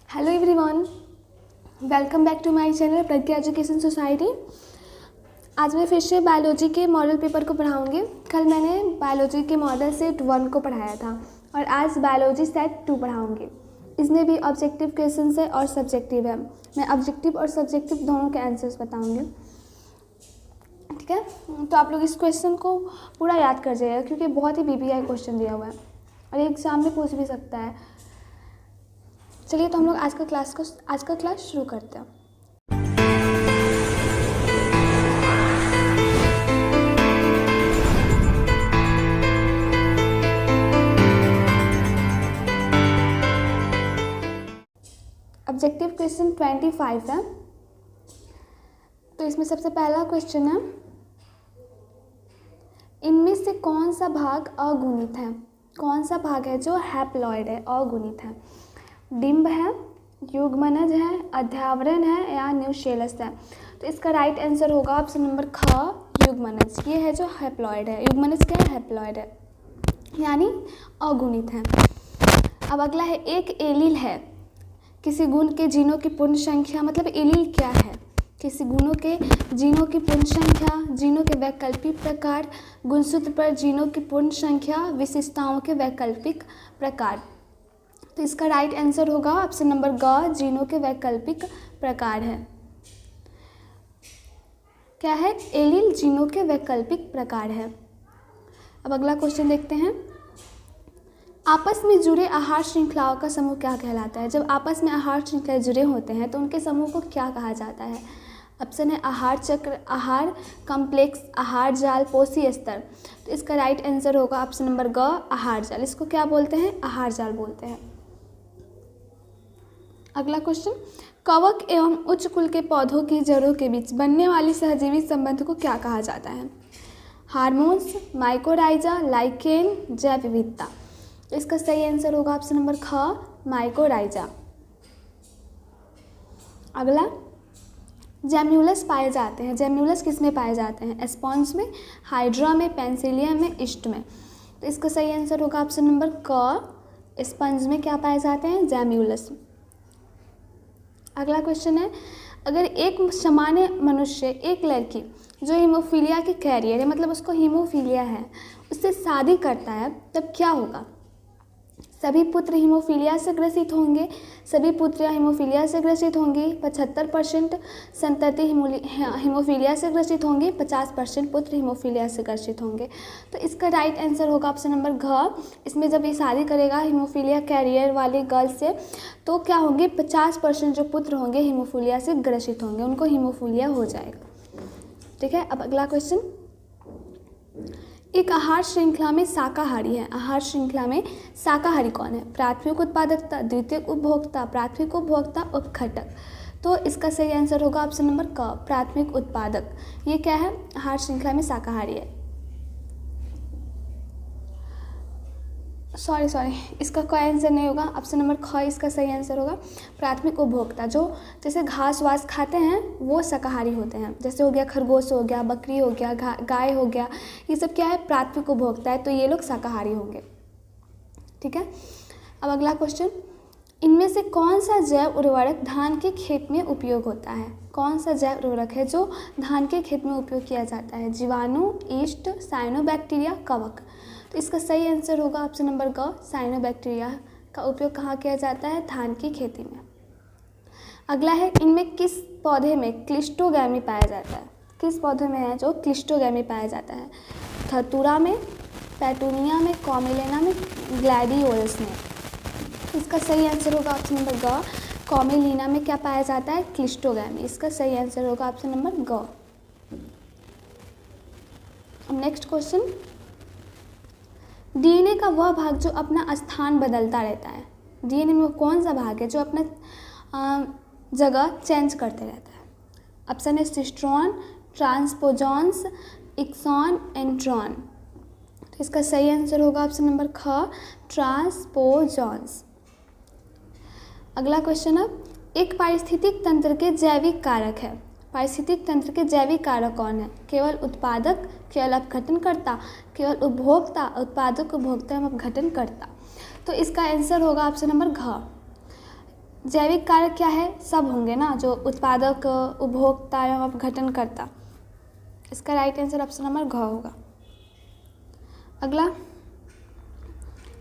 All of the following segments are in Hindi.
Hello everyone, welcome back to my channel Pragya education society. आज मैं फिर से बायोलॉजी के मॉडल पेपर को पढ़ाऊंगी। कल मैंने बायोलॉजी के मॉडल सेट 1 को पढ़ाया था और आज बायोलॉजी सेट 2 पढ़ाऊंगी। इसमें भी ऑब्जेक्टिव क्वेश्चन है और सब्जेक्टिव है। मैं ऑब्जेक्टिव और सब्जेक्टिव दोनों के आंसर्स बताऊँगी। ठीक है, तो आप लोग इस क्वेश्चन को पूरा याद कर जाइएगा क्योंकि बहुत ही BPI क्वेश्चन दिया हुआ है और एग्जाम में पूछ भी सकता है। चलिए तो हम लोग आज का क्लास शुरू करते हैं। ऑब्जेक्टिव क्वेश्चन 25 है। तो इसमें सबसे पहला क्वेश्चन है, इनमें से कौन सा भाग अगुणित है? कौन सा भाग है जो हैप्लॉइड है, अगुणित है? डिम्ब है, युग्मनज है, अध्यावरण है या न्यूशेलस है? तो इसका राइट आंसर होगा ऑप्शन नंबर ख, युग्मनज। ये है जो हैप्लॉइड है। युग्मनज क्या है? हैप्लॉइड है, यानी अगुणित है। अब अगला है, एक एलील है, किसी गुण के जीनों की पूर्ण संख्या, मतलब एलील क्या है? किसी गुणों के जीनों की पूर्ण संख्या, जीनों के वैकल्पिक प्रकार, गुणसूत्र पर जीनों की पूर्ण संख्या, विशेषताओं के वैकल्पिक प्रकार। तो इसका राइट आंसर होगा ऑप्शन नंबर ग, जीनों के वैकल्पिक प्रकार है। क्या है? एलील जीनों के वैकल्पिक प्रकार है। अब अगला क्वेश्चन देखते हैं, आपस में जुड़े आहार श्रृंखलाओं का समूह क्या कहलाता है? जब आपस में आहार श्रृंखला जुड़े होते हैं तो उनके समूह को क्या कहा जाता है? ऑप्शन है आहार चक्र, आहार कॉम्प्लेक्स, आहार जाल, पोषी स्तर। तो इसका राइट आंसर होगा ऑप्शन नंबर ग, आहार जाल। इसको क्या बोलते हैं? आहार जाल बोलते हैं। अगला क्वेश्चन, कवक एवं उच्च कुल के पौधों की जड़ों के बीच बनने वाली सहजीवी संबंध को क्या कहा जाता है? हार्मोन्स, माइकोराइजा, लाइकेन, जैव विविधता। तो इसका सही आंसर होगा ऑप्शन नंबर ख, माइकोराइजा। अगला, जेम्यूलस पाए जाते हैं। जेम्यूलस किस में पाए जाते हैं? स्पॉन्ज में, हाइड्रा में, पेंसिलिया में, ईस्ट में। तो इसका सही आंसर होगा ऑप्शन नंबर क, स्पंज में क्या पाए जाते हैं? जेम्यूलस। अगला क्वेश्चन है, अगर एक सामान्य मनुष्य, एक लड़की जो हीमोफीलिया की कैरियर है, मतलब उसको हीमोफीलिया है, उससे शादी करता है, तब क्या होगा? सभी पुत्र हीमोफीलिया से ग्रसित होंगे, सभी पुत्रियां हीमोफीलिया से ग्रसित होंगी, 75% संतति हीमोफीलिया से ग्रसित होंगी, 50% पुत्र हीमोफीलिया से ग्रसित होंगे। तो इसका राइट आंसर होगा ऑप्शन नंबर घ। इसमें जब ये शादी करेगा हीमोफीलिया कैरियर वाली गर्ल से, तो क्या होंगे? 50% जो पुत्र होंगे हीमोफीलिया से ग्रसित होंगे, उनको हीमोफीलिया हो जाएगा। ठीक है, अब अगला क्वेश्चन, एक आहार श्रृंखला में शाकाहारी है। आहार श्रृंखला में शाकाहारी कौन है? प्राथमिक उत्पादकता, द्वितीयक उपभोक्ता, प्राथमिक उपभोक्ता, उपघटक। तो इसका सही आंसर होगा ऑप्शन नंबर क, प्राथमिक उत्पादक। ये क्या है? आहार श्रृंखला में शाकाहारी है। सॉरी, इसका कोई आंसर नहीं होगा, ऑप्शन नंबर ख इसका सही आंसर होगा। प्राथमिक उपभोक्ता, जो जैसे घास वास खाते हैं वो शाकाहारी होते हैं। जैसे हो गया खरगोश, हो गया बकरी, हो गया गाय, हो गया, ये सब क्या है? प्राथमिक उपभोक्ता है, तो ये लोग शाकाहारी होंगे। ठीक है, अब अगला क्वेश्चन, इनमें से कौन सा जैव उर्वरक धान के खेत में उपयोग होता है? कौन सा जैव उर्वरक है जो धान के खेत में उपयोग किया जाता है? जीवाणु, ईस्ट, साइनोबैक्टीरिया, कवक। तो इसका सही आंसर होगा ऑप्शन नंबर ग, साइनोबैक्टीरिया का उपयोग कहाँ किया जाता है? धान की खेती में। अगला है, इनमें किस पौधे में क्लिस्टोगैमी पाया जाता है? किस पौधे में है जो क्लिस्टोगैमी पाया जाता है? धतूरा में, पेटूनिया में, कॉमिलेना में, ग्लैडियोलस में। इसका सही आंसर होगा ऑप्शन नंबर ग, कॉमिलीना में क्या पाया जाता है? क्लिस्टोगैमी। इसका सही आंसर होगा ऑप्शन नंबर ग। अब नेक्स्ट क्वेश्चन, डीएनए का वह भाग जो अपना स्थान बदलता रहता है। डीएनए में कौन सा भाग है जो अपना जगह चेंज करते रहता है? ऑप्शन है सिस्ट्रॉन, ट्रांसपोजॉन्स, एक्सॉन, एंट्रॉन। तो इसका सही आंसर होगा ऑप्शन नंबर ख, ट्रांसपोजॉन्स। अगला क्वेश्चन है, एक पारिस्थितिक तंत्र के जैविक कारक है। पारिस्थितिक तंत्र के जैविक कारक कौन है? केवल उत्पादक, केवल अपघटनकर्ता, केवल उपभोक्ता, उत्पादक, उपभोक्ता एवं अपघटनकर्ता। तो इसका आंसर होगा ऑप्शन नंबर घ, जैविक कारक क्या है? सब होंगे ना, जो उत्पादक, उपभोक्ता एवं अपघटनकर्ता। इसका राइट आंसर ऑप्शन नंबर घ होगा। अगला,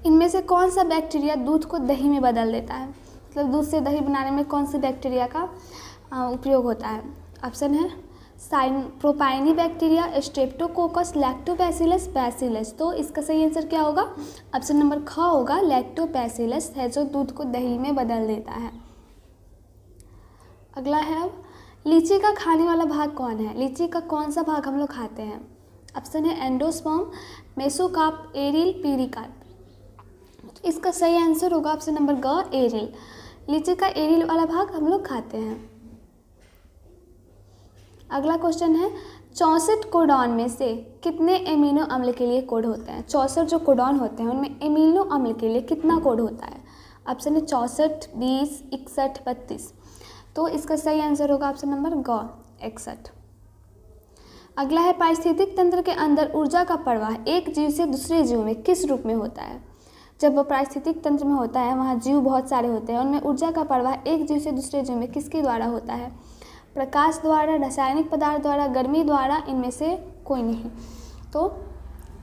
इनमें से कौन सा बैक्टीरिया दूध को दही में बदल देता है? मतलब दूध से दही बनाने में कौन से बैक्टीरिया का उपयोग होता है? ऑप्शन है प्रोपाइनी बैक्टीरिया, स्ट्रेप्टोकोकस, लैक्टोबैसिलस, बैसिलस। तो इसका सही आंसर क्या होगा? ऑप्शन नंबर ख होगा, लैक्टोबैसिलस है जो दूध को दही में बदल देता है। अगला है, अब लीची का खाने वाला भाग कौन है? लीची का कौन सा भाग हम लोग खाते हैं? ऑप्शन है एंडोस्पर्म, मेसोकार्प, एरिल, पीरिकार्प। इसका सही आंसर होगा ऑप्शन नंबर ग, एरिल। लीची का एरिल वाला भाग हम लोग खाते हैं। अगला क्वेश्चन है, 64 कोडॉन में से कितने एमिनो अम्ल के लिए कोड होते हैं? 64 जो कोडॉन होते हैं उनमें एमिनो अम्ल के लिए कितना कोड होता है? ऑप्शन है 64, 20, 61, 32। तो इसका सही आंसर होगा ऑप्शन नंबर ग, 61। अगला है, पारिस्थितिक तंत्र के अंदर ऊर्जा का प्रवाह एक जीव से दूसरे जीव में किस रूप में होता है? जब वो पारिस्थितिक तंत्र में होता है, वहाँ जीव बहुत सारे होते हैं, उनमें ऊर्जा का प्रवाह एक जीव से दूसरे जीव में किसके द्वारा होता है? प्रकाश द्वारा, रासायनिक पदार्थ द्वारा, गर्मी द्वारा, इनमें से कोई नहीं। तो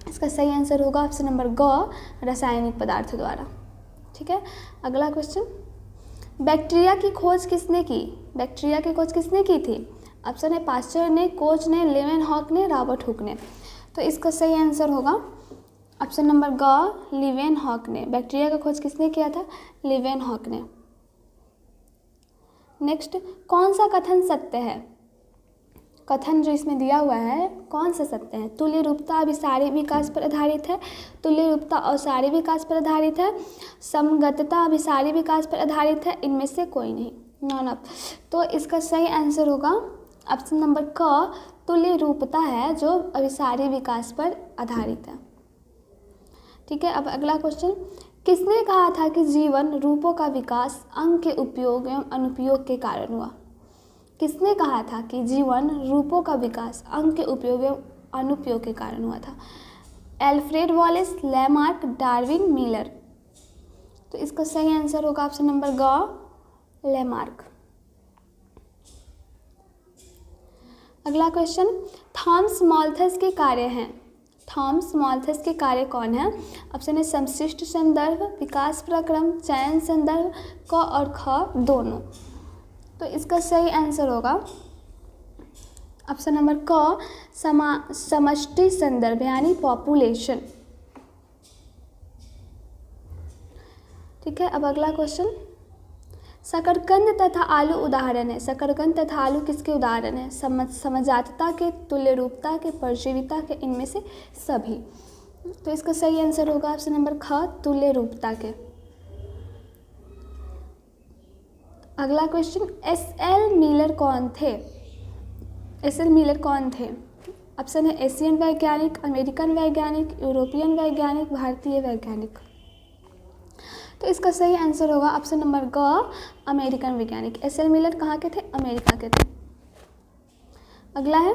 इसका सही आंसर होगा ऑप्शन नंबर ग, रासायनिक पदार्थ द्वारा। ठीक है। अगला क्वेश्चन, बैक्टीरिया की खोज किसने की? बैक्टीरिया की खोज किसने की थी? ऑप्शन है पास्चर ने, कोच ने, लेवेनहॉक ने, रॉबर्ट हुक ने। तो इसका सही आंसर होगा ऑप्शन नंबर ग, लेवेनहॉक ने। बैक्टीरिया का खोज किसने किया था? लेवेनहॉक ने। नेक्स्ट, कौन सा कथन सत्य है? कथन जो इसमें दिया हुआ है कौन सा सत्य है? तुल्य रूपता अभिसारी विकास पर आधारित है, तुल्य रूपता अवसारी विकास पर आधारित है, समगतता अभिसारी विकास पर आधारित है, इनमें से कोई नहीं, नॉन ऑफ। तो इसका सही आंसर होगा ऑप्शन नंबर क, तुल्य रूपता है जो अभिसारी विकास पर आधारित है। ठीक है। अब अगला क्वेश्चन, किसने कहा था कि जीवन रूपों का विकास अंग के उपयोग एवं अनुपयोग के कारण हुआ? किसने कहा था कि जीवन रूपों का विकास अंग के उपयोग एवं अनुपयोग के कारण हुआ था? Alfred Wallace, Lamarck, Darwin, Miller. तो इसका सही आंसर होगा ऑप्शन नंबर ग, लैमार्क। अगला क्वेश्चन, थॉमस माल्थस के कार्य हैं। थॉमस माल्थस के कार्य कौन है? ऑप्शन है समशिष्ट संदर्भ, विकास प्रक्रम, चयन संदर्भ, क और ख दोनों। तो इसका सही आंसर होगा ऑप्शन नंबर क, समष्टि संदर्भ यानी पॉपुलेशन। ठीक है। अब अगला क्वेश्चन, शकरकंद तथा आलू उदाहरण है। शकरकंद तथा आलू किसके उदाहरण है? समजातता के, तुल्य रूपता के, परजीविता के, इनमें से सभी। तो इसका सही आंसर होगा ऑप्शन नंबर ख, तुल्य रूपता के। अगला क्वेश्चन, एस.एल. मिलर कौन थे? एस.एल. मिलर कौन थे? ऑप्शन है एशियन वैज्ञानिक, अमेरिकन वैज्ञानिक, यूरोपियन वैज्ञानिक, भारतीय वैज्ञानिक। तो इसका सही आंसर होगा ऑप्शन नंबर ग, अमेरिकन वैज्ञानिक। एस.एल. मिलर कहाँ के थे? अमेरिका के थे। अगला है,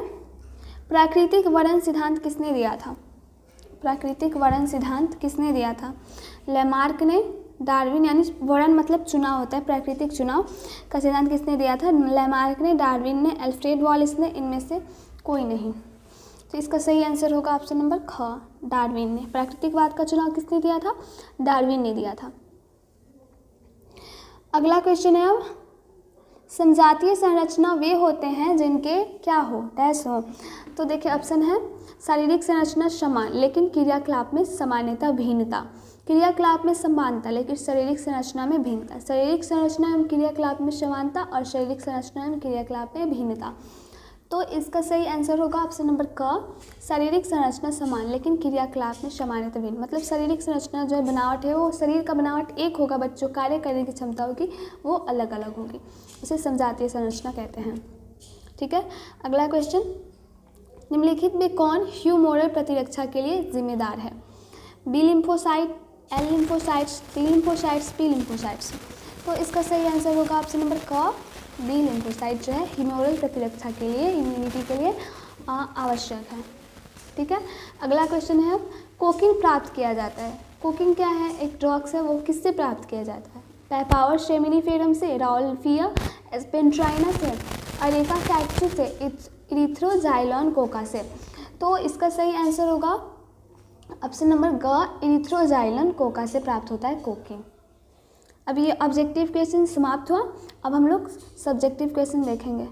प्राकृतिक वर्णन सिद्धांत किसने दिया था? प्राकृतिक वर्णन सिद्धांत किसने दिया था? लैमार्क ने, डार्विन यानी वर्णन मतलब चुनाव होता है, प्राकृतिक चुनाव का सिद्धांत किसने दिया था? लैमार्क ने, डार्विन ने, एल्फ्रेड वॉलेस ने, इनमें से कोई नहीं। तो इसका सही आंसर होगा ऑप्शन नंबर ख, डार्विन ने। प्राकृतिकवाद का चुनाव किसने दिया था? डार्विन ने दिया था। अगला क्वेश्चन है, अब समजातीय संरचना वे होते हैं जिनके क्या हो, डैश हो। तो देखिए ऑप्शन है शारीरिक संरचना समान लेकिन क्रियाकलाप में सामान्यता भिन्नता, क्रियाकलाप में समानता लेकिन शारीरिक संरचना में भिन्नता, शारीरिक संरचना एवं क्रियाकलाप में समानता और शारीरिक संरचना एवं क्रियाकलाप में भिन्नता। तो इसका सही आंसर होगा ऑप्शन नंबर क, शारीरिक संरचना समान लेकिन क्रियाकलाप में समानता भिन्न। मतलब शारीरिक संरचना जो है बनावट है वो शरीर का बनावट एक होगा, बट जो कार्य करने की क्षमता होगी वो अलग अलग होगी, उसे समजातीय संरचना कहते हैं। ठीक है। अगला क्वेश्चन, निम्नलिखित में कौन ह्यूमोरल प्रतिरक्षा के लिए जिम्मेदार है? B lymphocyte, L lymphocytes, T lymphocytes, P lymphocytes. तो इसका सही आंसर होगा ऑप्शन नंबर क, बी लिम्फोसाइट जो है ह्यूमोरल प्रतिरक्षा के लिए, इम्यूनिटी के लिए आवश्यक है। ठीक है। अगला क्वेश्चन है, कोकीन प्राप्त किया जाता है। कोकीन क्या है? एक ड्रग्स है, वो किससे प्राप्त किया जाता है? पैपावर सेमिनिफेरम से, राउल्फिया स्पेंट्राइना से, अरेका कैक्टस से, इरिथ्रोजाइलॉन कोका से। तो इसका सही आंसर होगा ऑप्शन नंबर ग, इरिथ्रोजाइलॉन कोका से प्राप्त होता है कोकीन। अब ये ऑब्जेक्टिव क्वेश्चन समाप्त हुआ। अब हम लोग सब्जेक्टिव क्वेश्चन देखेंगे।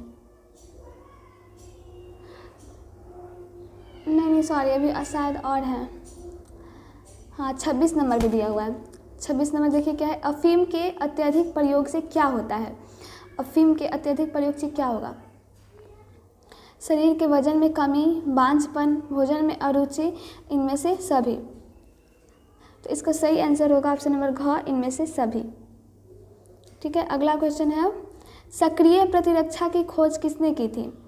नहीं सॉरी, अभी शायद और है। हाँ 26 नंबर भी दिया हुआ है। 26 नंबर देखिए क्या है, अफीम के अत्यधिक प्रयोग से क्या होता है। अफीम के अत्यधिक प्रयोग से क्या होगा। शरीर के वजन में कमी, बांझपन, भोजन में अरुचि, इनमें से सभी। तो इसका सही आंसर होगा ऑप्शन नंबर घ, इनमें से सभी। ठीक है, अगला क्वेश्चन है, सक्रिय प्रतिरक्षा की खोज किसने की थी।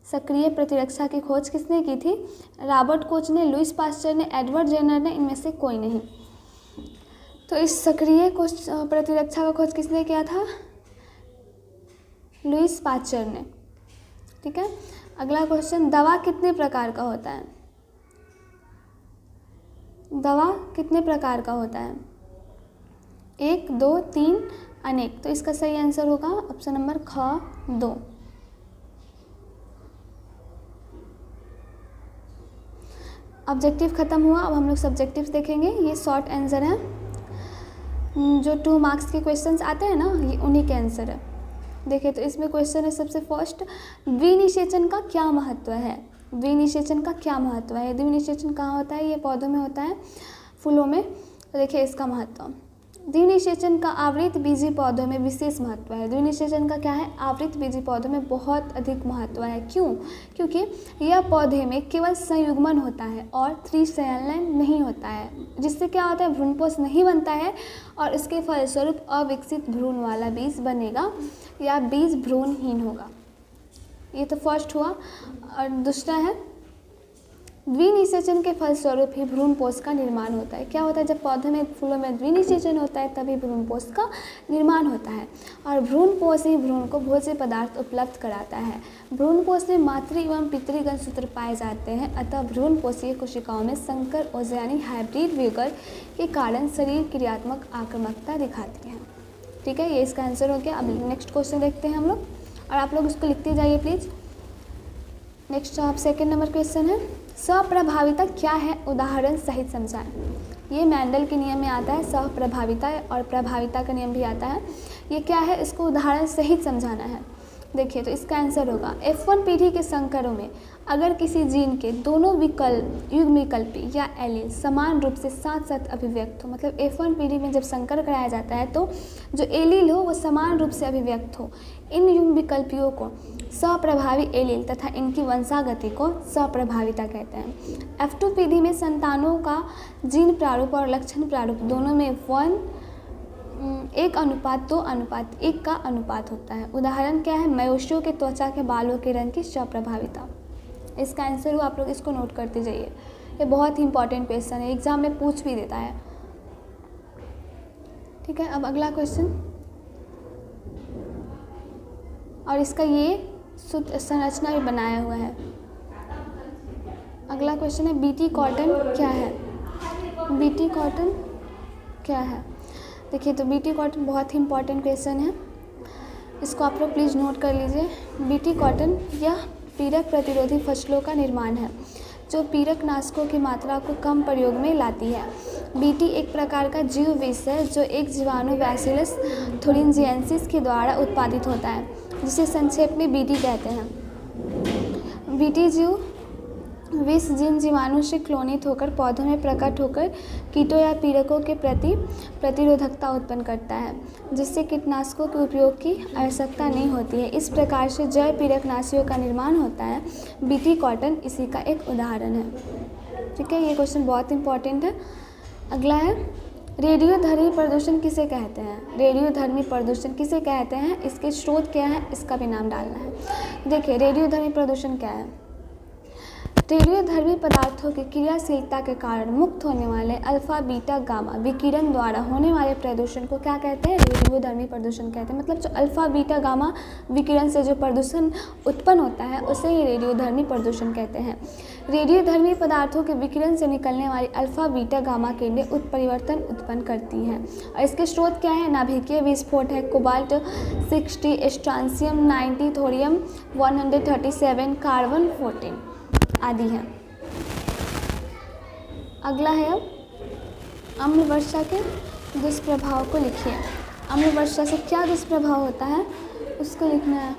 सक्रिय प्रतिरक्षा की खोज किसने की थी। रॉबर्ट कोच ने, लुईस पास्चर ने, एडवर्ड जेनर ने, इनमें से कोई नहीं। तो इस सक्रिय प्रतिरक्षा का खोज किसने किया था, लुईस पास्चर ने। ठीक है, अगला क्वेश्चन, दवा कितने प्रकार का होता है। दवा कितने प्रकार का होता है, 1, 2, 3, अनेक। तो इसका सही आंसर होगा ऑप्शन नंबर ख, 2। ऑब्जेक्टिव खत्म हुआ। अब हम लोग सब्जेक्टिव देखेंगे। ये शॉर्ट आंसर है, जो 2 मार्क्स के क्वेश्चंस आते हैं ना, ये उन्हीं के आंसर है। देखिए तो इसमें क्वेश्चन है सबसे फर्स्ट, द्विनिषेचन का क्या महत्व है। द्विनिषेचन का क्या महत्व है। द्विनिषेचन कहाँ होता है, ये पौधों में होता है, फूलों में। तो देखिए इसका महत्व, द्विनिषेचन का आवृत बीजी पौधों में विशेष महत्व है। द्विनिषेचन का क्या है, आवृत बीजी पौधों में बहुत अधिक महत्व है। क्यों, क्योंकि यह पौधे में केवल संयुग्मन होता है और त्रिसंलयन नहीं होता है, जिससे क्या होता है, भ्रूणपोष नहीं बनता है और इसके फलस्वरूप अविकसित भ्रूण वाला बीज बनेगा या बीज भ्रूणहीन होगा। ये तो फर्स्ट हुआ। और दूसरा है, द्विनिषेचन के फलस्वरूप ही भ्रूणपोष का निर्माण होता है। क्या होता है, जब पौधे में, फूलों में द्विनिषेचन होता है तभी भ्रूणपोष का निर्माण होता है और भ्रूणपोष ही भ्रूण को भोज्य पदार्थ उपलब्ध कराता है। भ्रूणपोष में मातृ एवं पितृगण सूत्र पाए जाते हैं, अतः भ्रूणपोषीय कोशिकाओं में संकर ओज यानी हाइब्रिड विगर के कारण शरीर क्रियात्मक आक्रामकता दिखाती है। ठीक है, ये इसका आंसर हो गया। अब नेक्स्ट क्वेश्चन देखते हैं हम लोग, और आप लोग उसको लिखते जाइए प्लीज़। नेक्स्ट आप सेकेंड नंबर क्वेश्चन है, स्वप्रभाविता क्या है, उदाहरण सहित समझाएं। ये मेंडल के नियम में आता है, स्वप्रभाविता और प्रभाविता का नियम भी आता है। ये क्या है, इसको उदाहरण सहित समझाना है। देखिए तो इसका आंसर होगा, F1 पीढ़ी के संकरों में अगर किसी जीन के दोनों विकल्प, युग्मविकल्पी या एलील समान रूप से साथ साथ अभिव्यक्त हो, मतलब F1 पीढ़ी में जब संकर कराया जाता है तो जो एलील हो वो समान रूप से अभिव्यक्त हो, इन युग्मविकल्पियों को स्वप्रभावी एलील तथा इनकी वंशागति को स्वप्रभाविता कहते हैं। F2 पीढ़ी में संतानों का जीन प्रारूप और लक्षण प्रारूप दोनों में 1:2:1 का अनुपात होता है। उदाहरण क्या है, मवेशियों के त्वचा के बालों के रंग की स्वप्रभाविता। इसका आंसर हुआ, आप लोग इसको नोट करते जाइए, ये बहुत ही इंपॉर्टेंट क्वेश्चन है, एग्जाम में पूछ भी देता है। ठीक है, अब अगला क्वेश्चन, और इसका ये सूत्र संरचना भी बनाया हुआ है। अगला क्वेश्चन है, बीटी कॉटन क्या है। बीटी कॉटन क्या है, देखिए तो बीटी कॉटन बहुत ही इंपॉर्टेंट क्वेश्चन है, इसको आप लोग प्लीज़ नोट कर लीजिए। बीटी कॉटन यह पीड़क प्रतिरोधी फसलों का निर्माण है जो पीड़क नाशकों की मात्रा को कम प्रयोग में लाती है। बीटी एक प्रकार का जीव विष है जो एक जीवाणु बैसिलस थुरिंजिएंसिस के द्वारा उत्पादित होता है, जिसे संक्षेप में बीटी कहते हैं। बीटी जीव विष जिन जीवाणु से क्लोनित होकर पौधों में प्रकट होकर कीटों या पीड़कों के प्रति प्रतिरोधकता उत्पन्न करता है, जिससे कीटनाशकों के उपयोग की आवश्यकता नहीं होती है। इस प्रकार से जैव पीड़कनाशियों का निर्माण होता है। बीटी कॉटन इसी का एक उदाहरण है। ठीक है, ये क्वेश्चन बहुत इंपॉर्टेंट है। अगला है, रेडियोधर्मी प्रदूषण किसे कहते हैं। रेडियोधर्मी प्रदूषण किसे कहते हैं, इसके स्रोत क्या है, इसका भी नाम डालना है। देखिए रेडियोधर्मी प्रदूषण क्या है। रेडियोधर्मी पदार्थों की क्रियाशीलता के कारण मुक्त होने वाले अल्फा बीटा गामा विकिरण द्वारा होने वाले प्रदूषण को क्या कहते हैं? रेडियोधर्मी प्रदूषण कहते हैं। मतलब जो अल्फा बीटा गामा विकिरण से जो प्रदूषण उत्पन्न होता है उसे ही रेडियोधर्मी प्रदूषण कहते हैं। रेडियोधर्मी पदार्थों के विकिरण से निकलने वाली अल्फा बीटा गामा किरणें उत्परिवर्तन उत्पन्न करती हैं और इसके स्रोत क्या है? नाभिकीय विस्फोट है, कोबाल्ट 60, स्ट्रांसियम 90, थोरियम 137, कार्बन 14 आदि है। अगला है अब अम्ल वर्षा के दुष्प्रभाव को लिखिए। अम्ल वर्षा से क्या दुष्प्रभाव होता है उसको लिखना है।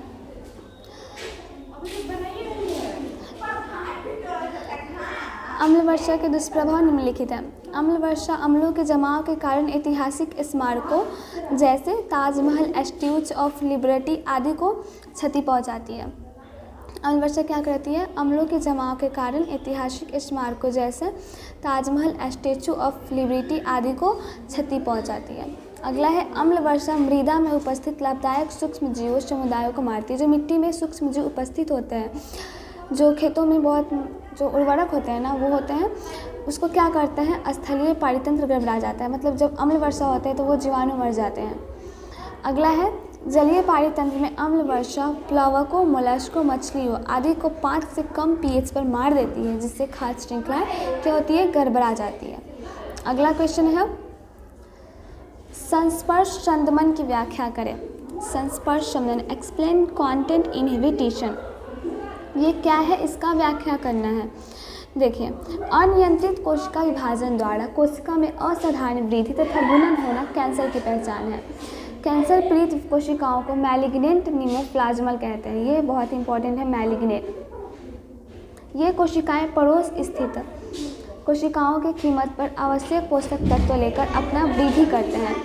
अम्ल वर्षा के दुष्प्रभाव निम्नलिखित है। अम्ल वर्षा अम्लों के जमाव के कारण ऐतिहासिक स्मारकों जैसे ताजमहल, स्टैच्यू ऑफ लिबर्टी आदि को क्षति पहुंचाती है। अम्ल वर्षा क्या करती है? अम्लों के जमाव के कारण ऐतिहासिक स्मारकों जैसे ताजमहल, स्टैच्यू ऑफ लिबर्टी आदि को क्षति पहुंचाती है। अगला है अम्ल वर्षा मृदा में उपस्थित लाभदायक सूक्ष्म जीवों समुदायों को मारती है। जो मिट्टी में सूक्ष्म जीव उपस्थित होते हैं, जो खेतों में बहुत जो उर्वरक होते हैं ना वो होते हैं, उसको क्या करते हैं? स्थलीय पारितंत्र गड़बड़ा जाता है। मतलब जब अम्ल वर्षा होता है तो वो जीवाणु मर जाते हैं। अगला है जलीय पारितंत्र में अम्ल वर्षा प्लवकों, मोलस्कों, मछलियों आदि को 5 से कम pH पर मार देती है, जिससे खाद्य श्रृंखला क्या होती है? गड़बड़ा जाती है। अगला क्वेश्चन है संस्पर्श संदमन की व्याख्या करें। संस्पर्श संदमन, एक्सप्लेन कंटेंट इनहिबिशन, ये क्या है? इसका व्याख्या करना है। देखिए, अनियंत्रित कोशिका विभाजन द्वारा कोशिका में असाधारण वृद्धि तथा गुणन होना कैंसर की पहचान है। कैंसर पीड़ित कोशिकाओं को मैलिग्नेंट नीमोप्लाज्मल कहते हैं। ये बहुत इंपॉर्टेंट है, मैलिग्नेंट। ये कोशिकाएं पड़ोस स्थित कोशिकाओं की कीमत पर आवश्यक पोषक तत्व लेकर अपना वृद्धि करते हैं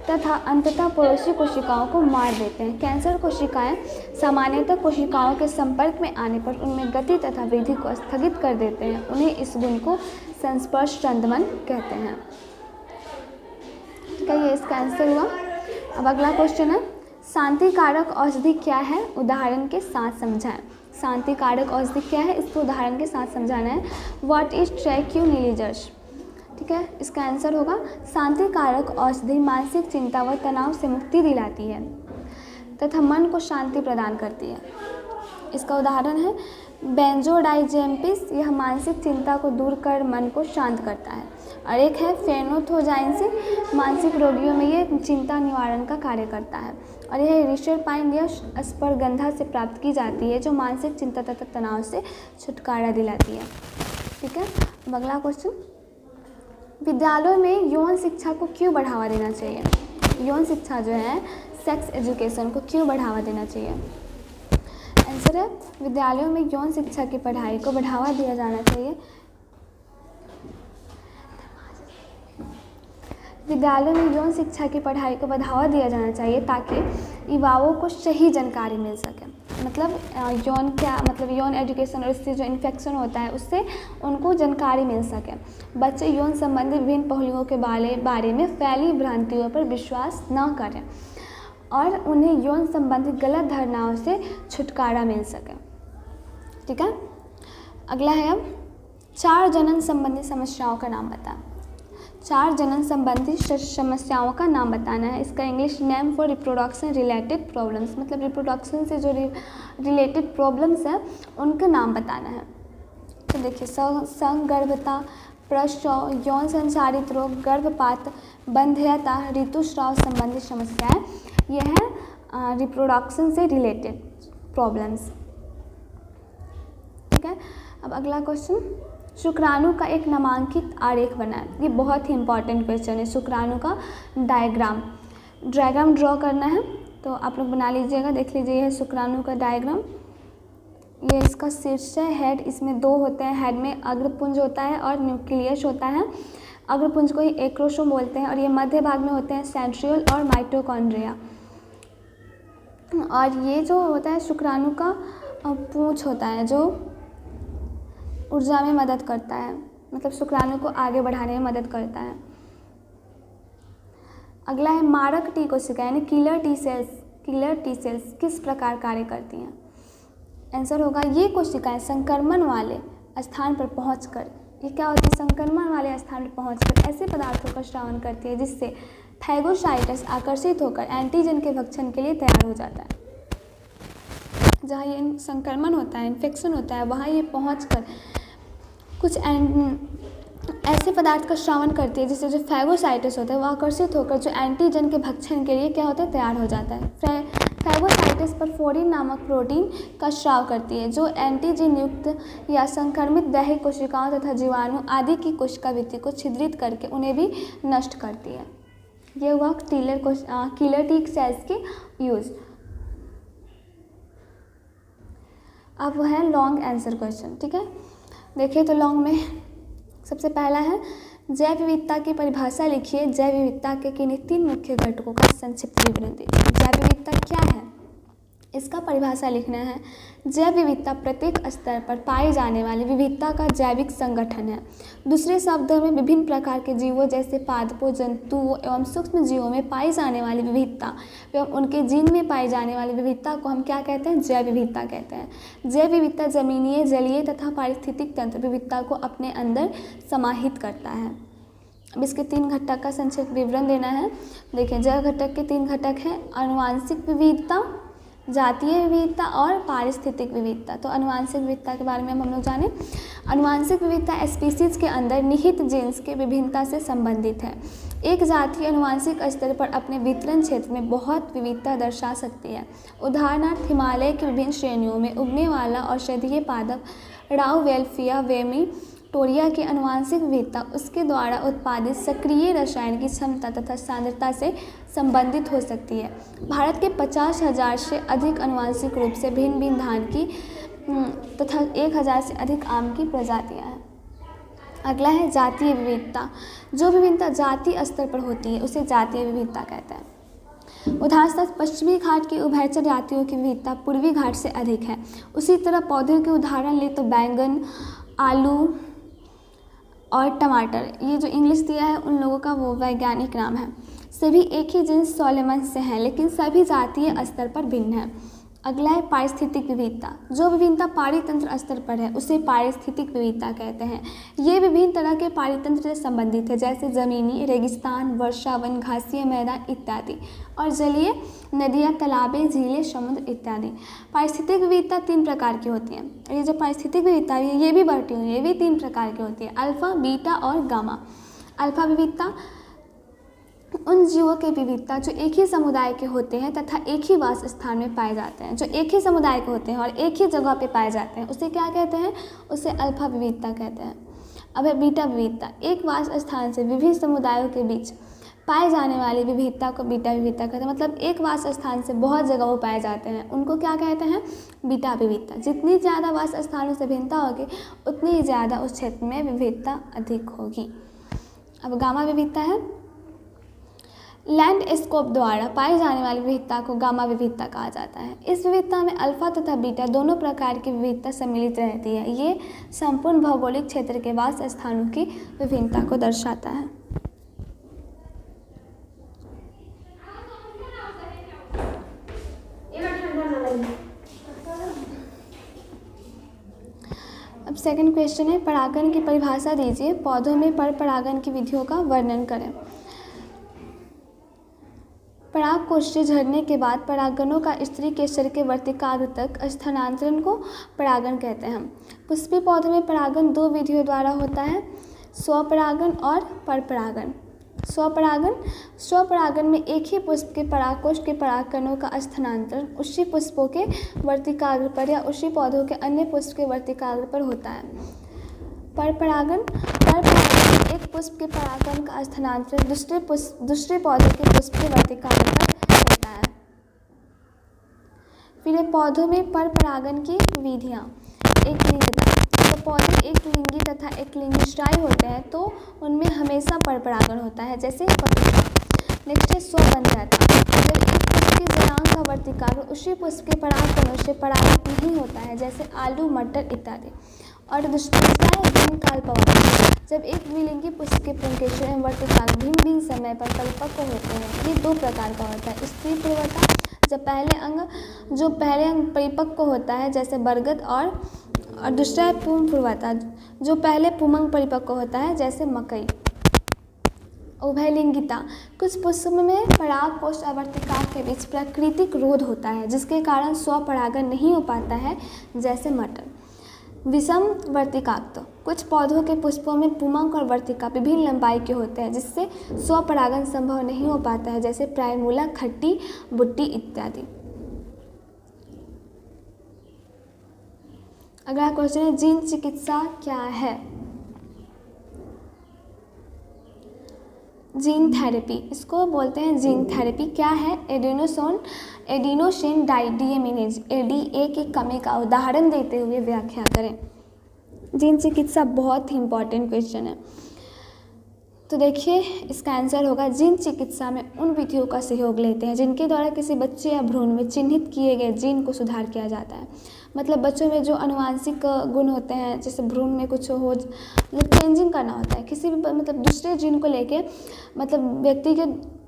तथा अंततः पड़ोसी कोशिकाओं को मार देते हैं। कैंसर कोशिकाएं सामान्यतः कोशिकाओं के संपर्क में आने पर उनमें गति तथा वृद्धि को स्थगित कर देते हैं। उन्हें इस गुण को संस्पर्श संदमन कहते हैं। ठीक है, ये इसका आंसर हुआ। अब अगला क्वेश्चन है शांति कारक औषधि क्या है? उदाहरण के साथ समझाएं। शांति कारक औषधि क्या है? इसको उदाहरण के साथ समझाना है। What is tranquillisers? ठीक है, इसका आंसर होगा शांति कारक औषधि मानसिक चिंता व तनाव से मुक्ति दिलाती है तथा मन को शांति प्रदान करती है। इसका उदाहरण है बेंजोडाइजेपिन्स, यह मानसिक चिंता को दूर कर मन को शांत करता है। और एक है फेनोथोजाइसिन, मानसिक रोगियों में ये चिंता निवारण का कार्य करता है। और यह रिसरपाइन या अश्वगंधा से प्राप्त की जाती है जो मानसिक चिंता तथा तनाव से छुटकारा दिलाती है। ठीक है, अब अगला क्वेश्चन, विद्यालयों में यौन शिक्षा को क्यों बढ़ावा देना चाहिए? यौन शिक्षा जो है सेक्स एजुकेशन को क्यों बढ़ावा देना चाहिए? आंसर है विद्यालयों में यौन शिक्षा की पढ़ाई को बढ़ावा दिया जाना चाहिए। विद्यालयों में यौन शिक्षा की पढ़ाई को बढ़ावा दिया जाना चाहिए ताकि युवाओं को सही जानकारी मिल सके। मतलब यौन क्या मतलब यौन एजुकेशन और इससे जो इन्फेक्शन होता है उससे उनको जानकारी मिल सके। बच्चे यौन संबंधी विभिन्न पहलुओं के बारे में फैली भ्रांतियों पर विश्वास न करें और उन्हें यौन संबंधी गलत धारणाओं से छुटकारा मिल सके। ठीक है, अगला है अब 4 जनन संबंधी समस्याओं का नाम बताएं। 4 जनन संबंधी समस्याओं का नाम बताना है। इसका English name for reproduction related problems, मतलब रिप्रोडक्शन से जो रिलेटेड प्रॉब्लम्स हैं उनका नाम बताना है। तो देखिए, संगर्भता, प्रसव, यौन संचारित रोग, गर्भपात, बंध्यता, ऋतुस्राव संबंधी समस्याएं, ये हैं रिप्रोडक्शन से रिलेटेड प्रॉब्लम्स। ठीक है, अब अगला क्वेश्चन, शुक्राणु का एक नामांकित आरेख बनाएं। ये बहुत ही इंपॉर्टेंट क्वेश्चन है। शुक्राणु का डायग्राम ड्रॉ करना है, तो आप लोग बना लीजिएगा। देख लीजिए, ये है शुक्राणु का डायग्राम। ये इसका शीर्ष है, हेड, इसमें 2 होते हैं। हेड में अग्रपुंज होता है और न्यूक्लियस होता है। अग्रपुंज को ही एक्रोसोम बोलते हैं और ये मध्य भाग में होते हैं सेंट्रियोल और माइटोकॉन्ड्रिया। और ये जो होता है शुक्राणु का पूंछ होता है जो ऊर्जा में मदद करता है, मतलब शुक्राणु को आगे बढ़ाने में मदद करता है। अगला है मारक टी कोशिका यानी किलर टी सेल्स किस प्रकार कार्य करती हैं? आंसर होगा ये कोशिकाएं संक्रमण वाले स्थान पर पहुंचकर, ये क्या होती है, संक्रमण वाले स्थान पर पहुंचकर ऐसे पदार्थों का स्रावन करती है जिससे फैगोसाइटस आकर्षित होकर एंटीजन के भक्षण के लिए तैयार हो जाता है। जहाँ ये संक्रमण होता है, इन्फेक्शन होता है, वहाँ ये पहुंचकर कुछ ऐसे पदार्थ का स्रावन करती है जिससे जो फैगोसाइटस होता है वो आकर्षित होकर जो एंटीजन के भक्षण के लिए क्या होता है, तैयार हो जाता है। फैगोसाइटस परफोरिन नामक प्रोटीन का स्राव करती है जो एंटीजन युक्त या संक्रमित दैहिक कोशिकाओं तथा जीवाणु आदि की कोशिका भित्ति को छिद्रित करके उन्हें भी नष्ट करती है। ये हुआ किलर टी सेल्स के यूज। अब वो है लॉन्ग आंसर क्वेश्चन, ठीक है। देखिए तो लॉन्ग में सबसे पहला है जैव विविधता की परिभाषा लिखिए। जैव विविधता के किन्हीं 3 मुख्य घटकों का संक्षिप्त विवरण दीजिए। जैव विविधता क्या है, इसका परिभाषा लिखना है। जैव विविधता प्रत्येक स्तर पर पाई जाने वाली विविधता का जैविक संगठन है। दूसरे शब्दों में विभिन्न प्रकार के जीवों जैसे पादपों, जंतुओं एवं सूक्ष्म जीवों में पाई जाने वाली विविधता एवं उनके जीन में पाई जाने वाली विविधता को हम क्या कहते हैं, जैव विविधता कहते हैं। जैव विविधता जमीनीय, जलीय तथा पारिस्थितिक तंत्र विविधता को अपने अंदर समाहित करता है। अब इसके 3 घटक का संक्षिप्त विवरण देना है। देखिए जैव घटक के 3 घटक हैं, आनुवांशिक विविधता, जातीय विविधता और पारिस्थितिक विविधता। तो आनुवांशिक विविधता के बारे में हम लोग जानें। आनुवांशिक विविधता स्पीसीज के अंदर निहित जीन्स के विभिन्नता से संबंधित है। एक जाति आनुवांशिक स्तर पर अपने वितरण क्षेत्र में बहुत विविधता दर्शा सकती है। उदाहरणार्थ हिमालय की विभिन्न श्रेणियों में उगने वाला औषधीय पादप राउवेल्फिया वेमिटोरिया की आनुवांशिक विविधता उसके द्वारा उत्पादित सक्रिय रसायन की क्षमता तथा सांद्रता से संबंधित हो सकती है। भारत के 50,000 से अधिक आनुवांशिक रूप से भिन्न भिन्न धान की तथा 1,000 से अधिक आम की प्रजातियां हैं। अगला है जातीय विविधता। जो विभिन्नता जातीय स्तर पर होती है उसे जातीय विविधता कहते हैं। उदाहरणतः पश्चिमी घाट की उभयचर जातियों की विविधता पूर्वी घाट से अधिक है। उसी तरह पौधों के उदाहरण ले तो बैंगन, आलू और टमाटर, ये जो इंग्लिश दिया है उन लोगों का वो वैज्ञानिक नाम है। सभी एक ही जीन्स सोलेमन से हैं लेकिन सभी जातीय स्तर पर भिन्न हैं। अगला है पारिस्थितिक विविधता। जो विभिन्नता पारितंत्र स्तर पर है उसे पारिस्थितिक विविधता कहते हैं। ये विभिन्न तरह के पारितंत्र से संबंधित है जैसे जमीनी, रेगिस्तान, वर्षावन, घासीय मैदान इत्यादि, और जलीय नदियाँ, तालाबें, झीलें, समुद्र इत्यादि। पारिस्थितिक विविधता 3 प्रकार की होती है। ये जो पारिस्थितिक विविधता है ये भी बढ़ती हुई, ये भी 3 प्रकार की होती है, अल्फा, बीटा और गामा। अल्फा विविधता उन जीवों के विविधता जो एक ही समुदाय के होते हैं तथा एक ही वास स्थान में पाए जाते हैं। जो एक ही समुदाय के होते हैं और एक ही जगह पे पाए जाते हैं उसे क्या कहते हैं, उसे अल्फा विविधता कहते हैं। अब है बीटा विविधता। एक वास स्थान से विभिन्न समुदायों के बीच पाए जाने वाली विविधता को बीटा विविधता कहते हैं। मतलब एक वास स्थान से बहुत जगहों पाए जाते हैं, उनको क्या कहते हैं, बीटा विविधता। जितनी ज़्यादा वास स्थानों से भिन्नता होगी उतनी ही ज़्यादा उस क्षेत्र में विविधता अधिक होगी। अब गामा विविधता है। लैंडस्केप द्वारा पाई जाने वाली विविधता को गामा विविधता कहा जाता है। इस विविधता में अल्फा तथा बीटा दोनों प्रकार की विविधता सम्मिलित रहती है। ये संपूर्ण भौगोलिक क्षेत्र के वास स्थानों की विभिन्नता को दर्शाता है। अब सेकंड क्वेश्चन है, परागण की परिभाषा दीजिए। पौधों में पर परागण की विधियों का वर्णन करें। पराग कोष्ठी झड़ने के बाद परागणों का स्त्री के शरीर के वर्तिकाग्र तक स्थानांतरण को परागण कहते हैं। पुष्पीय पौधों में परागण 2 विधियों द्वारा होता है, स्वपरागण और परपरागण। स्वपरागण में एक ही पुष्प के परागकोष्ठ के परागकणों का स्थानांतरण उसी पुष्पों के वर्तिकाग्र पर या उसी पौधों के अन्य पुष्प के वर्तिकाग्र पर होता है। परपरागण एक पुष्प के परागकण का स्थानांतरण दूसरे पौधे के पुष्प के वर्तिकाग्र पर होता है। फिर पौधों में परपरागण की विधियाँ। एक लिंगता, तो पौधे एक लिंगी तथा एक लिंगिश्रायी होते हैं तो उनमें हमेशा परपरागण होता है, जैसे पपीता। नेक्स्ट है स्वबंधता। जब एक पुष्प के जनांग का वर्तिकाग्र उसी पुष्प के परागकणों से परागित नहीं होता है, जैसे आलू, मटर इत्यादि। और दूसरा है भिन्न कालपवता। जब एक द्विलिंगी पुष्प के पुंकेसर एवं वर्तिकाग्र भिन्न भिन्न समय पर परिपक्व होते हैं। ये 2 प्रकार का होता है, स्त्री प्रवता, जब पहले अंग परिपक्व होता है जैसे बरगद, और और दूसरा है पूर्ण पूर्वता, जो पहले पुमंग परिपक्व होता है, जैसे मकई। उभयलिंगिता, कुछ पुष्पों में पराग कोष और वर्तिकाक के बीच प्राकृतिक रोध होता है, जिसके कारण स्वपरागण नहीं हो पाता है, जैसे मटर। विषम वर्तिकाक्त्व, कुछ पौधों के पुष्पों में पुमंग और वर्तिका विभिन्न लंबाई के होते हैं, जिससे स्वपरागण संभव नहीं हो पाता है, जैसे प्राइमूला, खट्टी, बुट्टी इत्यादि। अगला क्वेश्चन है, जीन चिकित्सा क्या है? जीन थेरेपी, इसको बोलते हैं जीन थेरेपी। क्या है? एडिनोसिन डाइडिएमिनेज एडीए की कमी का उदाहरण देते हुए व्याख्या करें। जीन चिकित्सा बहुत ही इंपॉर्टेंट क्वेश्चन है। तो देखिए इसका आंसर होगा, जीन चिकित्सा में उन विधियों का सहयोग लेते हैं जिनके द्वारा किसी बच्चे या भ्रूण में चिन्हित किए गए जीन को सुधार किया जाता है। मतलब बच्चों में जो अनुवांशिक गुण होते हैं, जैसे भ्रूण में कुछ हो मतलब चेंजिंग करना होता है, किसी भी मतलब दूसरे जीन को लेके मतलब व्यक्ति के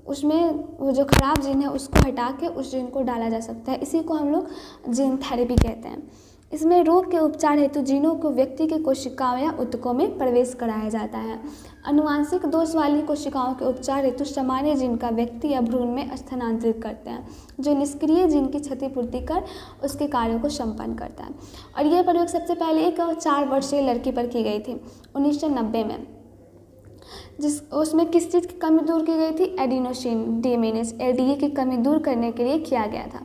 उसमें वो जो खराब जीन है उसको हटा के उस जीन को डाला जा सकता है। इसी को हम लोग जीन थेरेपी कहते हैं। इसमें रोग के उपचार हेतु जीनों को व्यक्ति के कोशिकाओं या ऊतकों में प्रवेश कराया जाता है। अनुवांशिक दोष वाली कोशिकाओं के उपचार हेतु सामान्य जीन का व्यक्ति या भ्रूण में स्थानांतरित करते हैं, जो निष्क्रिय जीन की क्षतिपूर्ति कर उसके कार्यों को संपन्न करता है। और यह प्रयोग सबसे पहले एक 4 वर्षीय लड़की पर की गई थी 1990 में, उसमें किस चीज़ की कमी दूर की गई थी? एडिनोसिन डीएमिनेज एडीए की कमी दूर करने के लिए किया गया था।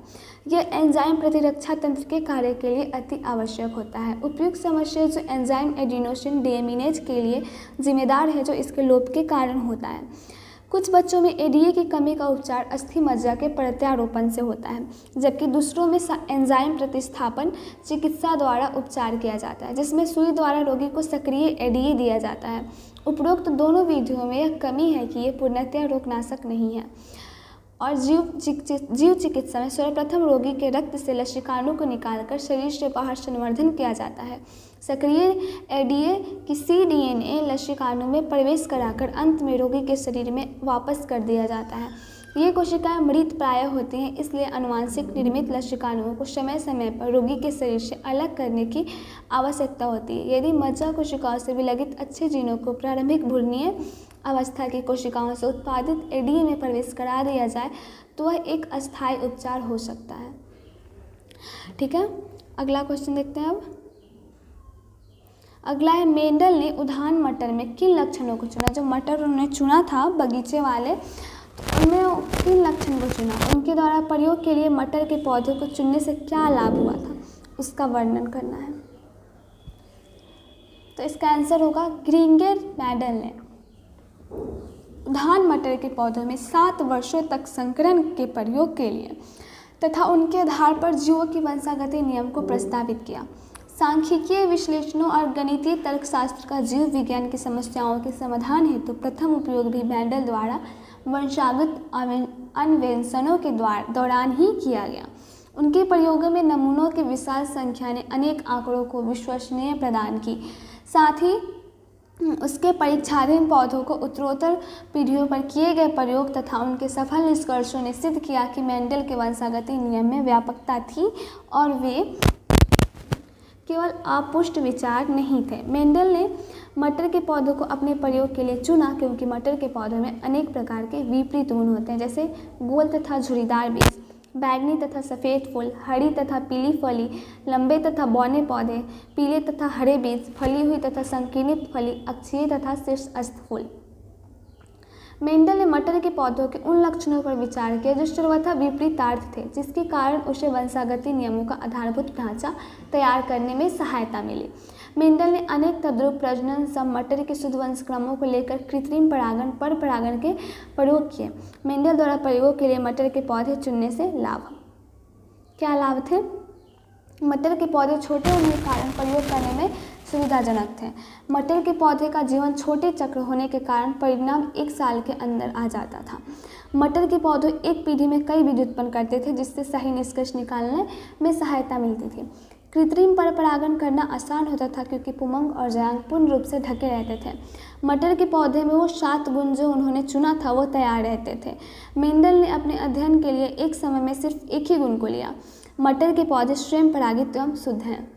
यह एंजाइम प्रतिरक्षा तंत्र के कार्य के लिए अति आवश्यक होता है। उपयुक्त समस्या जो एंजाइम एडिनोसिन डीएमिनेज के लिए जिम्मेदार है, जो इसके लोप के कारण होता है। कुछ बच्चों में एडीए की कमी का उपचार अस्थि मज्जा के प्रत्यारोपण से होता है, जबकि दूसरों में एंजाइम प्रतिस्थापन चिकित्सा द्वारा उपचार किया जाता है, जिसमें सुई द्वारा रोगी को सक्रिय एडीए दिया जाता है। उपरोक्त दोनों विधियों में यह कमी है कि ये पूर्णतः रोगनाशक नहीं है। और जीव चिकित्सा में सर्वप्रथम रोगी के रक्त से लसिकाणु को निकालकर शरीर से बाहर संवर्धन किया जाता है। सक्रिय एडीए की cDNA लसिकाणु में प्रवेश कराकर अंत में रोगी के शरीर में वापस कर दिया जाता है। ये कोशिकाएं मृत प्राय होती हैं, इसलिए अनुवांशिक निर्मित लसिकाणुओं को समय समय पर रोगी के शरीर से अलग करने की आवश्यकता होती है। यदि मज्जा कोशिकाओं से विलगित अच्छे जीनों को प्रारंभिक भ्रूणीय अवस्था की कोशिकाओं से उत्पादित एडीए में प्रवेश करा दिया जाए तो वह एक अस्थायी उपचार हो सकता है। ठीक है, अगला क्वेश्चन देखते हैं। अब अगला है, मेंडल ने उद्यान मटर में किन लक्षणों को चुना? जो मटर उन्होंने चुना था बगीचे वाले, तो उनमें किन लक्षण को चुना? उनके द्वारा प्रयोग के लिए मटर के पौधों को चुनने से क्या लाभ हुआ था, उसका वर्णन करना है। तो इसका आंसर होगा, ग्रिंगर मेंडल ने उद्यान मटर के पौधों में 7 वर्षों तक संकरण के प्रयोग के लिए तथा उनके आधार पर जीवों की वंशागति नियम को प्रस्तावित किया। सांख्यिकीय विश्लेषणों और गणितीय तर्कशास्त्र का जीव विज्ञान की समस्याओं के समाधान हेतु प्रथम उपयोग भी मेंडल द्वारा वंशागत अन्वेषणों के दौरान ही किया गया। उनके प्रयोगों में नमूनों की विशाल संख्या ने अनेक आंकड़ों को विश्वसनीय प्रदान की। साथ ही उसके परीक्षाधीन पौधों को उत्तरोत्तर पीढ़ियों पर किए गए प्रयोग तथा उनके सफल निष्कर्षों ने सिद्ध किया कि मेंडल के वंशागति नियम में व्यापकता थी और वे केवल अपुष्ट विचार नहीं थे। मेंडल ने मटर के पौधों को अपने प्रयोग के लिए चुना क्योंकि मटर के पौधों में अनेक प्रकार के विपरीत गुण होते हैं, जैसे गोल तथा झुर्रीदार बीज, बैगनी तथा सफ़ेद फूल, हरी तथा पीली फली, लंबे तथा बौने पौधे, पीले तथा हरे बीज, फली हुई तथा संकीर्णित फली, अक्षीय तथा शीर्षस्थ फूल। मेंडल ने मटर के पौधों के उन लक्षणों पर विचार किया जो सर्वथा विपरीतार्थ थे, जिसके कारण उसे वंशागति नियमों का आधारभूत ढांचा तैयार करने में सहायता मिली। मेंडल ने अनेक तद्रुप प्रजनन सम मटर के शुद्ध वंश क्रमों को लेकर कृत्रिम परागण पर परागण के प्रयोग किए। मेंडल द्वारा प्रयोगों के लिए मटर के पौधे चुनने से लाभ, क्या लाभ थे? मटर के पौधे छोटे होने के कारण प्रयोग करने में सुविधाजनक थे। मटर के पौधे का जीवन छोटे चक्र होने के कारण परिणाम 1 साल के अंदर आ जाता था। मटर के पौधे एक पीढ़ी में कई बीज उत्पन्न करते थे, जिससे सही निष्कर्ष निकालने में सहायता मिलती थी। कृत्रिम पर परागण करना आसान होता था क्योंकि पुमंग और जयांग पूर्ण रूप से ढके रहते थे। मटर के पौधे में वो 7 गुण जो उन्होंने चुना था वो तैयार रहते थे। मेंडल ने अपने अध्ययन के लिए एक समय में सिर्फ एक ही गुण को लिया। मटर के पौधे स्वयं परागित एवं शुद्ध हैं।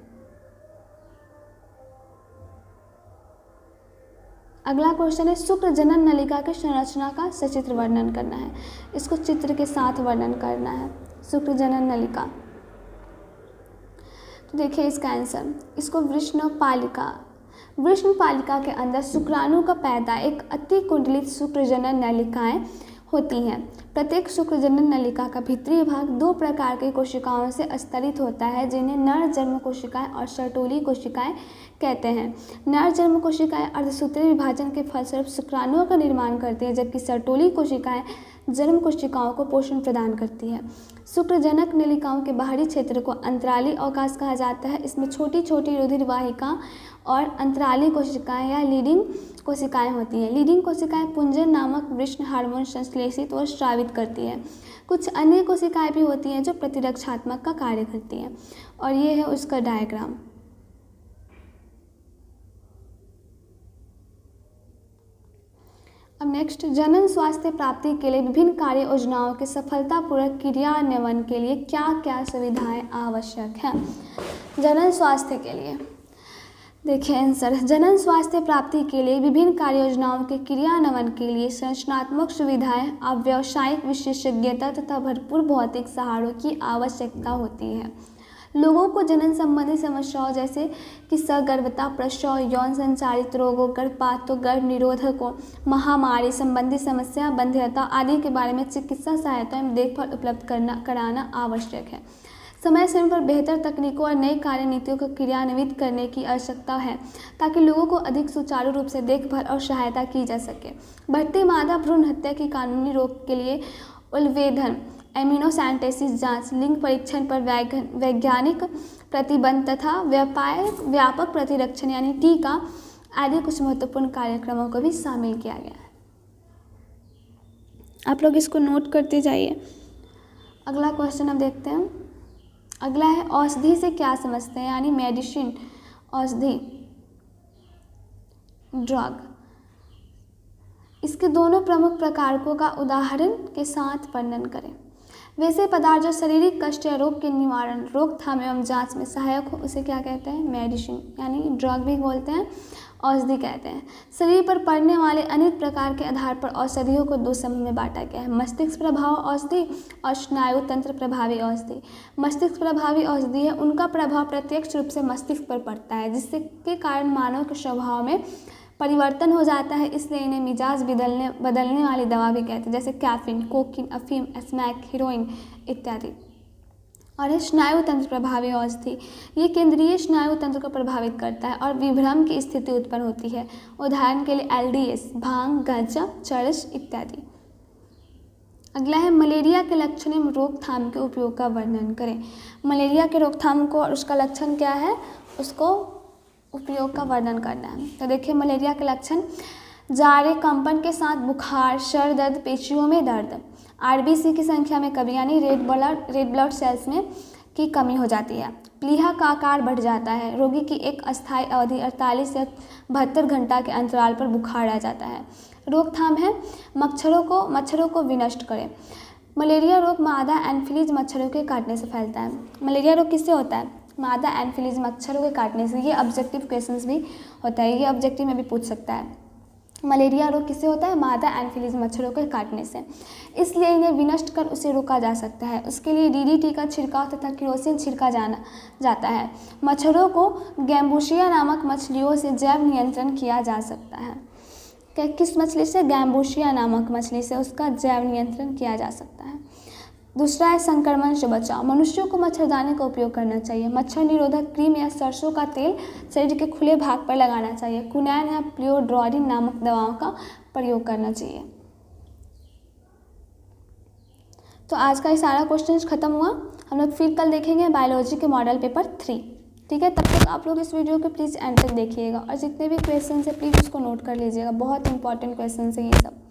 अगला क्वेश्चन है शुक्र जनन नलिका की संरचना का सचित्र वर्णन करना है। इसको चित्र के साथ वर्णन करना है, शुक्र जनन नलिका। तो देखिए इसका आंसर, इसको वृषणपालिका, वृषणपालिका के अंदर शुक्राणु का पैदा एक अति कुंडलित शुक्रजनन नलिकाएं होती हैं। प्रत्येक शुक्रजनन नलिका का भीतरी भाग 2 प्रकार की कोशिकाओं से स्तरित होता है, जिन्हें नर जन्म कोशिकाएं और सर्टोली कोशिकाएं कहते हैं। नर जन्म कोशिकाएं अर्धसूत्रीय विभाजन के फलस्वरूप शुक्राणुओं का निर्माण करती हैं, जबकि सर्टोली कोशिकाएं जन्म कोशिकाओं को पोषण प्रदान करती है। शुक्रजनक नलिकाओं के बाहरी क्षेत्र को अंतराली अवकाश कहा जाता है। इसमें छोटी छोटी रुधिर वाहिका और अंतराली कोशिकाएं या लीडिंग कोशिकाएं होती हैं। लीडिंग कोशिकाएं पुंजन नामक वृषण हार्मोन संश्लेषित और स्रावित करती है। कुछ अन्य कोशिकाएं भी होती हैं जो प्रतिरक्षात्मक का कार्य करती हैं, और ये है उसका डायग्राम। अब नेक्स्ट, जनन स्वास्थ्य प्राप्ति के लिए विभिन्न कार्य योजनाओं के सफलतापूर्वक क्रियान्वयन के लिए क्या क्या सुविधाएं आवश्यक हैं। जनन स्वास्थ्य के लिए देखिए आंसर, जनन स्वास्थ्य प्राप्ति के लिए विभिन्न कार्य योजनाओं के क्रियान्वयन के लिए संरचनात्मक सुविधाएं और व्यावसायिक विशेषज्ञता तथा भरपूर भौतिक सहारों की आवश्यकता होती है। लोगों को जनन संबंधी समस्याओं जैसे कि सगर्भता, प्रसव, यौन संचारित रोगों, गर्भपातों, गर्भ निरोधकों, महामारी संबंधी समस्या, बंध्यता आदि के बारे में चिकित्सा सहायता एवं देखभाल उपलब्ध कराना आवश्यक है। समय समय पर बेहतर तकनीकों और नई कार्य नीतियों को क्रियान्वित करने की आवश्यकता है, ताकि लोगों को अधिक सुचारू रूप से देखभाल और सहायता की जा सके। बढ़ती मादा भ्रूण हत्या की कानूनी रोक के लिए उल्वेधन, एमिनोसेंटेसिस जांच, लिंग परीक्षण पर वैज्ञानिक प्रतिबंध तथा व्यापक प्रतिरक्षण यानी टीका आदि कुछ महत्वपूर्ण कार्यक्रमों को भी शामिल किया गया है। आप लोग इसको नोट करते जाइए। अगला क्वेश्चन अब देखते हैं। अगला है औषधि से क्या समझते हैं, यानी मेडिसिन, औषधि, ड्रग। इसके दोनों प्रमुख प्रकारकों का उदाहरण के साथ वर्णन करें। वैसे पदार्थ जो शारीरिक कष्ट या रोग के निवारण, रोकथाम एवं जांच में सहायक हो उसे क्या कहते हैं, मेडिसिन, यानी ड्रग भी बोलते हैं, औषधि कहते हैं। शरीर पर पड़ने वाले अनेक प्रकार के आधार पर औषधियों को 2 समूह में बांटा गया है, मस्तिष्क प्रभाव औषधि और स्नायु तंत्र प्रभावी औषधि। मस्तिष्क प्रभावी औषधि है, उनका प्रभाव प्रत्यक्ष रूप से मस्तिष्क पर पड़ता है, जिससे के कारण मानव के स्वभाव में परिवर्तन हो जाता है, इसलिए इन्हें मिजाज बदलने वाली दवा भी कहते हैं, जैसे कैफीन, कोकीन, अफीम, स्मैक, हीरोइन इत्यादि। और है स्नायु तंत्र प्रभावी औषधि, ये केंद्रीय स्नायु तंत्र को प्रभावित करता है और विभ्रम की स्थिति उत्पन्न होती है। उदाहरण के लिए एलडीएस, भांग, गांजा, चरस इत्यादि। अगला है मलेरिया के लक्षण एवं रोकथाम के उपयोग का वर्णन करें। मलेरिया के रोकथाम को और उसका लक्षण क्या है, उसको उपयोग का वर्णन करना है। तो देखिए मलेरिया के लक्षण, जारे कंपन के साथ बुखार, सर दर्द, पेशियों में दर्द, आरबीसी की संख्या में कमी यानी रेड ब्लड सेल्स में की कमी हो जाती है, प्लीहा का आकार बढ़ जाता है, रोगी की एक अस्थायी अवधि 48 से 72 घंटा के अंतराल पर बुखार आ जाता है। रोकथाम है मच्छरों को विनष्ट करें। मलेरिया रोग मादा एनफिलीज मच्छरों के काटने से फैलता है। मलेरिया रोग किससे होता है, मादा एनफिलीज मच्छरों के काटने से। ये ऑब्जेक्टिव क्वेश्चंस भी होता है, ये ऑब्जेक्टिव में भी पूछ सकता है। मलेरिया रोग किससे होता है, मादा एनफिलीज मच्छरों के काटने से, इसलिए इन्हें विनष्ट कर उसे रोका जा सकता है। उसके लिए डीडीटी का छिड़काव तथा केरोसिन छिड़का जाता है। मच्छरों को गैम्बुशिया नामक मछलियों से जैव नियंत्रण किया जा सकता है। किस मछली से, गैम्बुशिया नामक मछली से उसका जैव नियंत्रण किया जा सकता है। दूसरा है संक्रमण से बचाव, मनुष्यों को मच्छरदानी का उपयोग करना चाहिए। मच्छर निरोधक क्रीम या सरसों का तेल शरीर के खुले भाग पर लगाना चाहिए। कुनैन या प्लियोड्रोडिन नामक दवाओं का प्रयोग करना चाहिए। तो आज का ये सारा क्वेश्चन खत्म हुआ। हम लोग फिर कल देखेंगे बायोलॉजी के मॉडल पेपर 3। ठीक है, तब तक आप लोग इस वीडियो को प्लीज़ एंड तक देखिएगा और जितने भी क्वेश्चन है प्लीज़ उसको नोट कर लीजिएगा, बहुत इंपॉर्टेंट क्वेश्चन है ये सब।